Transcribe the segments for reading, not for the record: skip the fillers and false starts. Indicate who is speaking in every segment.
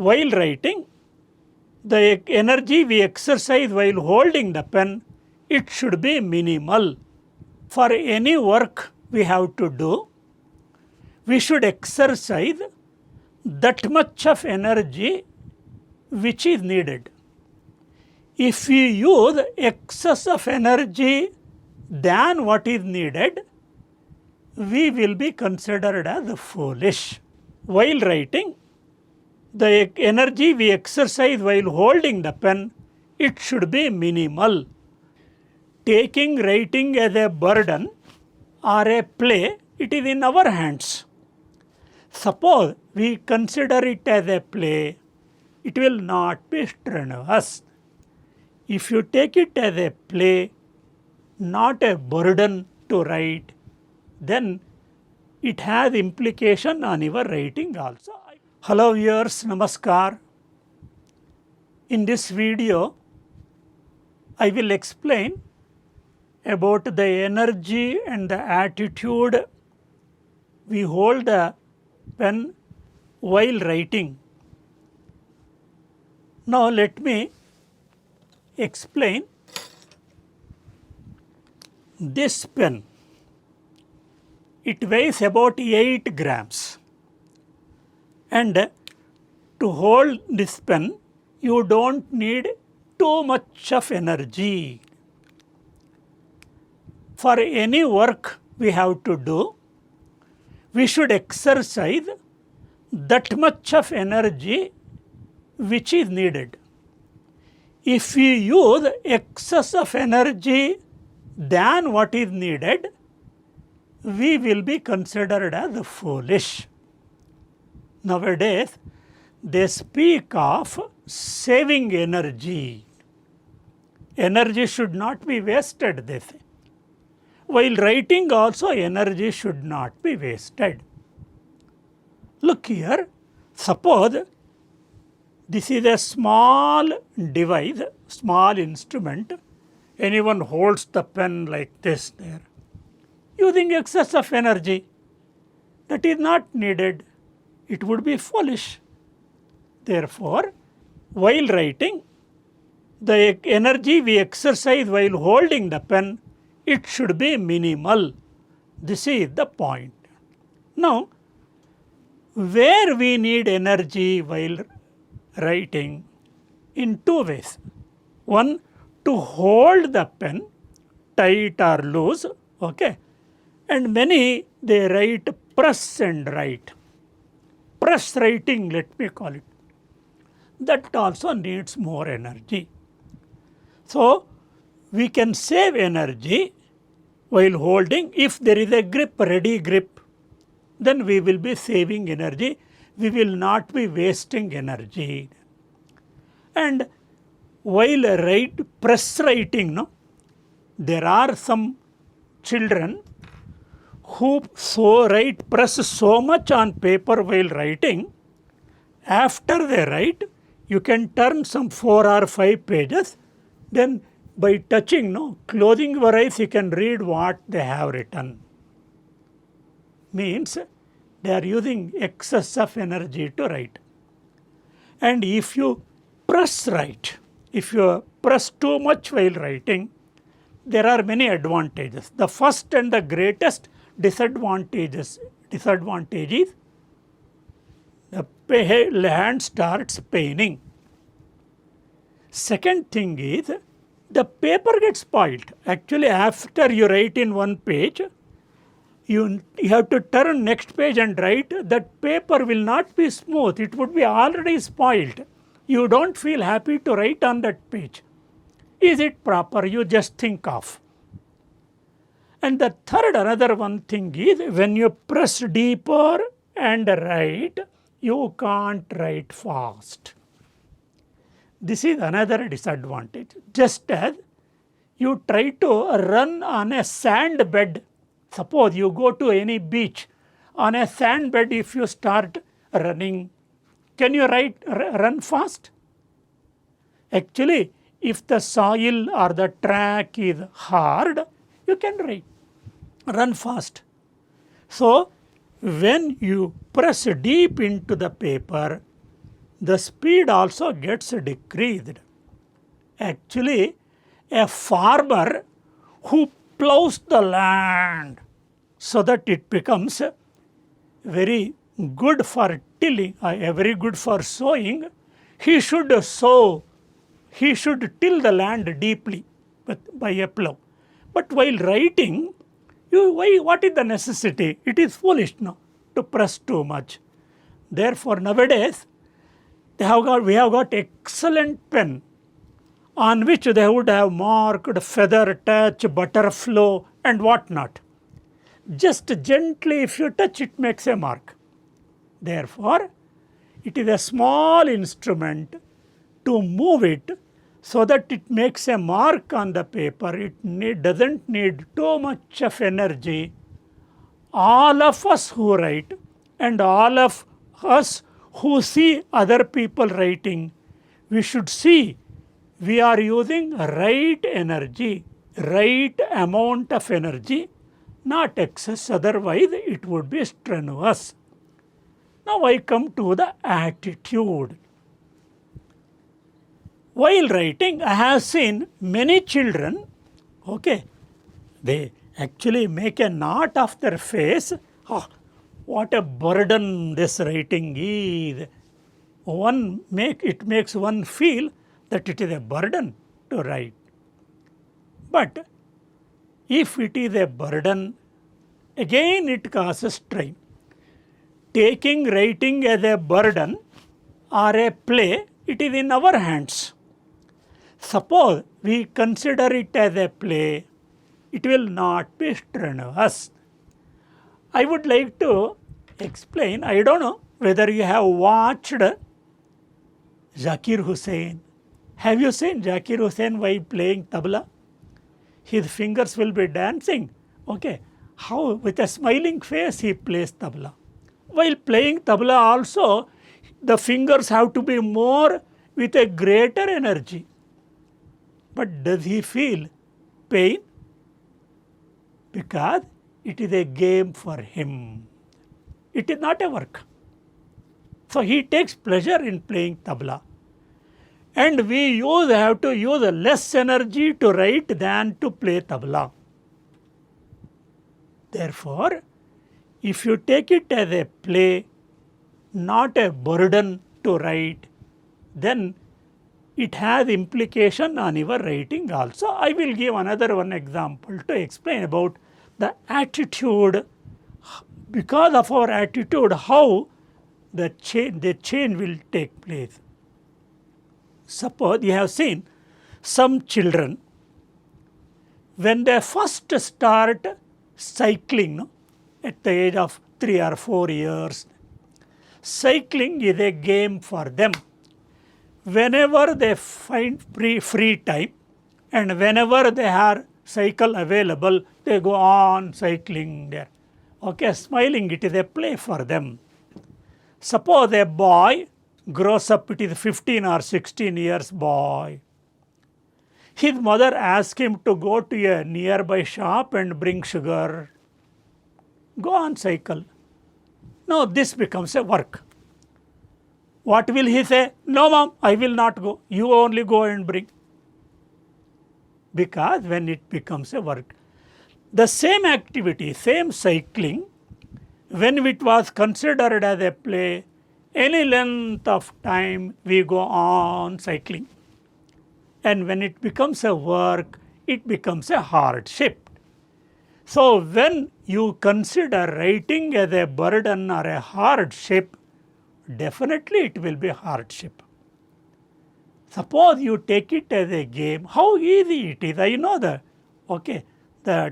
Speaker 1: While writing, the energy we exercise while holding the pen, it should be minimal. For any work we have to do, we should exercise that much of energy which is needed. If we use excess of energy than what is needed, we will be considered as foolish. While writing, the energy we exercise while holding the pen, it should be minimal. Taking writing as a burden or a play, it is in our hands. Suppose we consider it as a play, it will not be strenuous. If you take it as a play, not a burden to write, then it has implication on your writing also. Hello viewers, Namaskar. In this video, I will explain about the energy and the attitude we hold the pen while writing. Now let me explain this pen. It weighs about 8 grams. And to hold this pen, you don't need too much of energy. For any work we have to do, we should exercise that much of energy which is needed. If we use excess of energy than what is needed, we will be considered as foolish. Nowadays, they speak of saving energy. Energy should not be wasted, they say. While writing also, energy should not be wasted. Look here, suppose this is a small device, small instrument. Anyone holds the pen like this there, using excess of energy that is not needed. It would be foolish. Therefore, while writing, the energy we exercise while holding the pen, it should be minimal. This is the point. Now, where we need energy while writing? In two ways. One, to hold the pen tight or loose, okay? And many, they write press and write. Press writing, let me call it. That also needs more energy. So, we can save energy while holding. If there is a grip, ready grip, then we will be saving energy. We will not be wasting energy. And while press writing, no, there are some children who press so much on paper while writing. After they write, you can turn some 4 or 5 pages. Then by touching, closing your eyes, you can read what they have written. Means they are using excess of energy to write. And if you press write, if you press too much while writing, there are many advantages. The first and the greatest disadvantage is the hand starts paining. Second thing is the paper gets spoiled. Actually, after you write in one page, you have to turn next page and write. That paper will not be smooth. It would be already spoiled. You don't feel happy to write on that page. Is it proper? You just think of. And the third, another one thing is, when you press deeper and write, you can't write fast. This is another disadvantage. Just as you try to run on a sand bed. Suppose you go to any beach. On a sand bed, if you start running, can you run fast? Actually, if the soil or the track is hard, you can run fast. So, when you press deep into the paper, the speed also gets decreased. Actually, a farmer who plows the land so that it becomes very good for tilling, very good for sowing, he should sow, he should till the land deeply by a plow. But while writing, what is the necessity? It is foolish now to press too much. Therefore, nowadays, we have got excellent pen on which they would have marked feather touch, butterflow and what not. Just gently if you touch, it makes a mark. Therefore, it is a small instrument to move it so that it makes a mark on the paper. It doesn't need too much of energy. All of us who write and all of us who see other people writing, we should see we are using right energy, right amount of energy, not excess, otherwise it would be strenuous. Now I come to the attitude. While writing, I have seen many children, they actually make a knot of their face. Oh, what a burden this writing is. It makes one feel that it is a burden to write. But if it is a burden, again it causes strain. Taking writing as a burden or a play, it is in our hands. Suppose we consider it as a play, it will not be strenuous. I would like to explain, I don't know whether you have watched Zakir Hussain. Have you seen Zakir Hussain while playing tabla? His fingers will be dancing. How with a smiling face he plays tabla. While playing tabla also, the fingers have to be more with a greater energy. But does he feel pain? Because it is a game for him. It is not a work. So he takes pleasure in playing tabla. And we have to use less energy to write than to play tabla. Therefore, if you take it as a play, not a burden to write, then it has implication on your writing also. I will give another one example to explain about the attitude. Because of our attitude, how the change will take place. Suppose you have seen some children, when they first start cycling, at the age of 3 or 4 years, cycling is a game for them. Whenever they find free time and whenever they have cycle available, they go on cycling there. Smiling, it is a play for them. Suppose a boy grows up, it is 15 or 16 years boy. His mother asks him to go to a nearby shop and bring sugar. Go on cycle. Now this becomes a work. What will he say? No, mom, I will not go. You only go and bring. Because when it becomes a work, the same activity, same cycling, when it was considered as a play, any length of time we go on cycling. And when it becomes a work, it becomes a hardship. So when you consider writing as a burden or a hardship, definitely it will be hardship. Suppose you take it as a game, how easy it is. I know the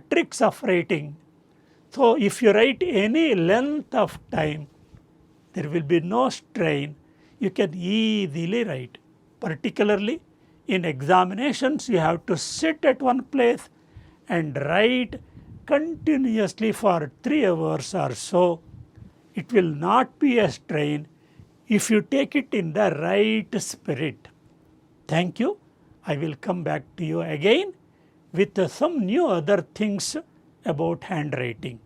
Speaker 1: tricks of writing. So if you write any length of time, there will be no strain. You can easily write. Particularly in examinations, you have to sit at one place and write continuously for 3 hours or so. It will not be a strain if you take it in the right spirit. Thank you. I will come back to you again with some new other things about handwriting.